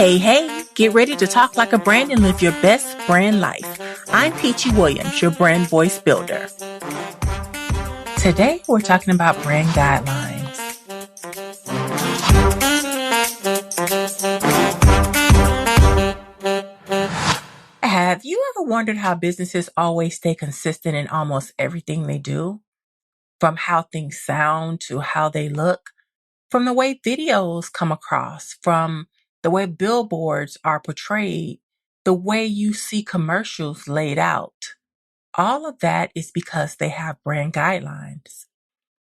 Hey, get ready to talk like a brand and live your best brand life. I'm Peachy Williams, your brand voice builder. Today, we're talking about brand guidelines. Have you ever wondered how businesses always stay consistent in almost everything they do? From how things sound to how they look, from the way videos come across, from the way billboards are portrayed, the way you see commercials laid out. All of that is because they have brand guidelines.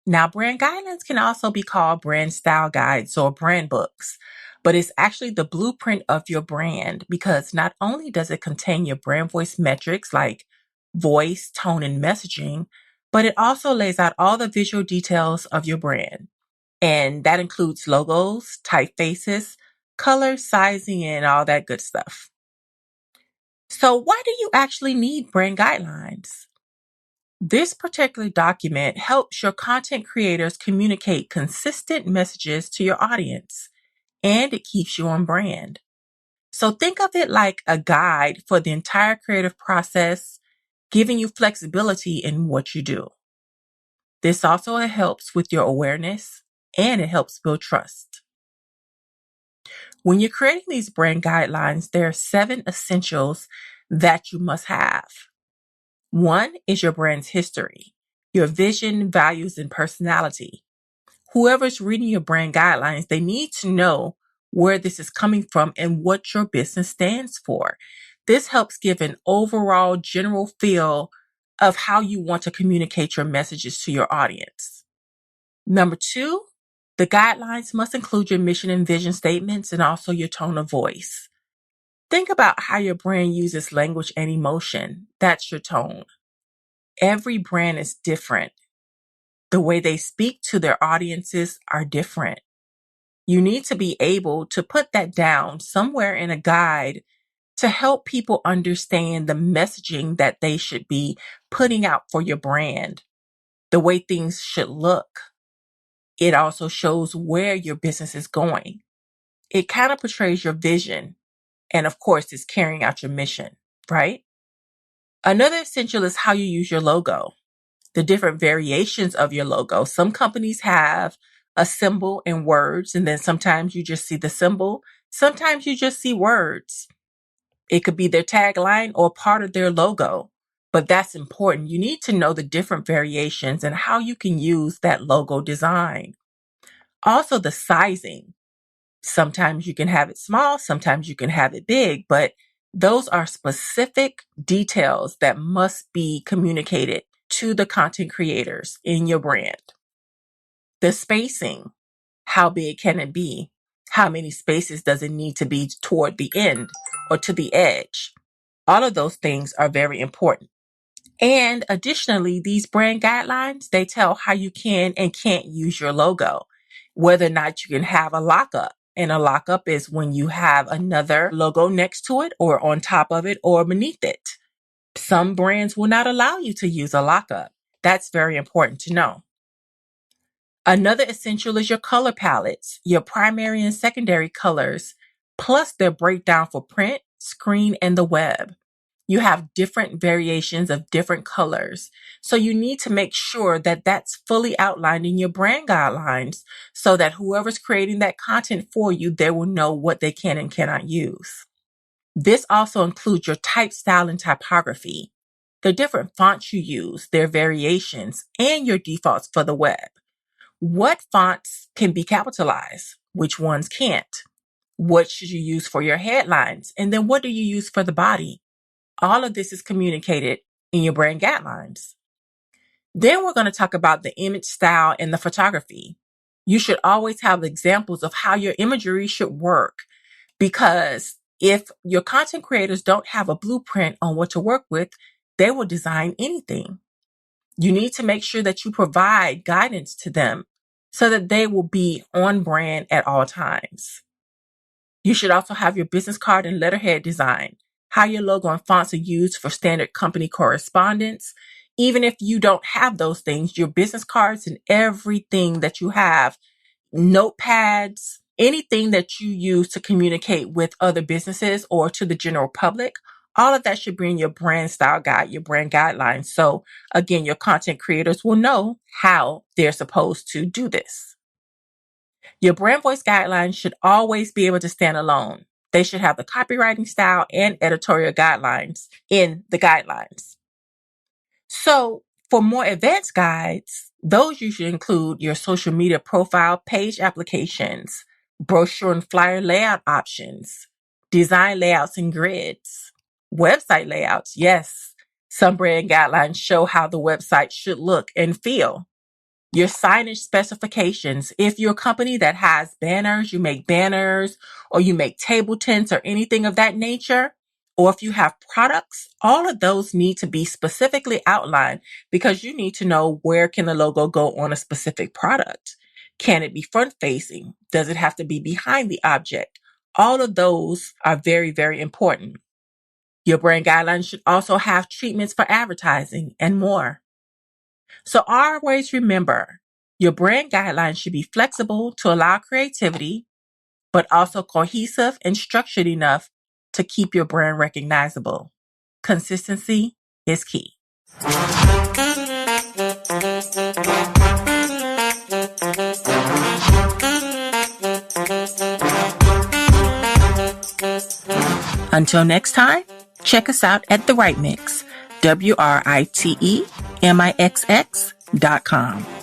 Now, brand guidelines can also be called brand style guides or brand books, but it's actually the blueprint of your brand because not only does it contain your brand voice metrics like voice, tone, and messaging, but it also lays out all the visual details of your brand. And that includes logos, typefaces, color, sizing, and all that good stuff. So why do you actually need brand guidelines? This particular document helps your content creators communicate consistent messages to your audience, and it keeps you on brand. So think of it like a guide for the entire creative process, giving you flexibility in what you do. This also helps with your awareness and it helps build trust. When you're creating these brand guidelines, there are 7 essentials that you must have. One is your brand's history, your vision, values, and personality. Whoever's reading your brand guidelines, they need to know where this is coming from and what your business stands for. This helps give an overall general feel of how you want to communicate your messages to your audience. Number 2, the guidelines must include your mission and vision statements and also your tone of voice. Think about how your brand uses language and emotion. That's your tone. Every brand is different. The way they speak to their audiences are different. You need to be able to put that down somewhere in a guide to help people understand the messaging that they should be putting out for your brand, the way things should look. It also shows where your business is going. It kind of portrays your vision and, of course, is carrying out your mission, right? Another essential is how you use your logo. The different variations of your logo. Some companies have a symbol and words, and then sometimes you just see the symbol. Sometimes you just see words. It could be their tagline or part of their logo, but that's important. You need to know the different variations and how you can use that logo design. Also, the sizing. Sometimes you can have it small, sometimes you can have it big, but those are specific details that must be communicated to the content creators in your brand. The spacing, how big can it be? How many spaces does it need to be toward the end or to the edge? All of those things are very important. And additionally, these brand guidelines, they tell how you can and can't use your logo, whether or not you can have a lockup. And a lockup is when you have another logo next to it or on top of it or beneath it. Some brands will not allow you to use a lockup. That's very important to know. Another essential is your color palettes, your primary and secondary colors, plus their breakdown for print, screen, and the web. You have different variations of different colors. So you need to make sure that that's fully outlined in your brand guidelines so that whoever's creating that content for you, they will know what they can and cannot use. This also includes your type, style, and typography, the different fonts you use, their variations, and your defaults for the web. What fonts can be capitalized? Which ones can't? What should you use for your headlines? And then what do you use for the body? All of this is communicated in your brand guidelines. Then we're going to talk about the image style and the photography. You should always have examples of how your imagery should work because if your content creators don't have a blueprint on what to work with, they will design anything. You need to make sure that you provide guidance to them so that they will be on brand at all times. You should also have your business card and letterhead design, how your logo and fonts are used for standard company correspondence. Even if you don't have those things, your business cards and everything that you have, notepads, anything that you use to communicate with other businesses or to the general public, all of that should be in your brand style guide, your brand guidelines. So again, your content creators will know how they're supposed to do this. Your brand voice guidelines should always be able to stand alone. They should have the copywriting style and editorial guidelines in the guidelines. So for more advanced guides, those usually include your social media profile page applications, brochure and flyer layout options, design layouts and grids, website layouts. Yes, some brand guidelines show how the website should look and feel. Your signage specifications. If you're a company that has banners, you make banners, or you make table tents or anything of that nature, or if you have products, all of those need to be specifically outlined because you need to know where can the logo go on a specific product. Can it be front facing? Does it have to be behind the object? All of those are very, very important. Your brand guidelines should also have treatments for advertising and more. So always remember, your brand guidelines should be flexible to allow creativity, but also cohesive and structured enough to keep your brand recognizable. Consistency is key. Until next time, check us out at The Right Mix, WRITEMIXX.com.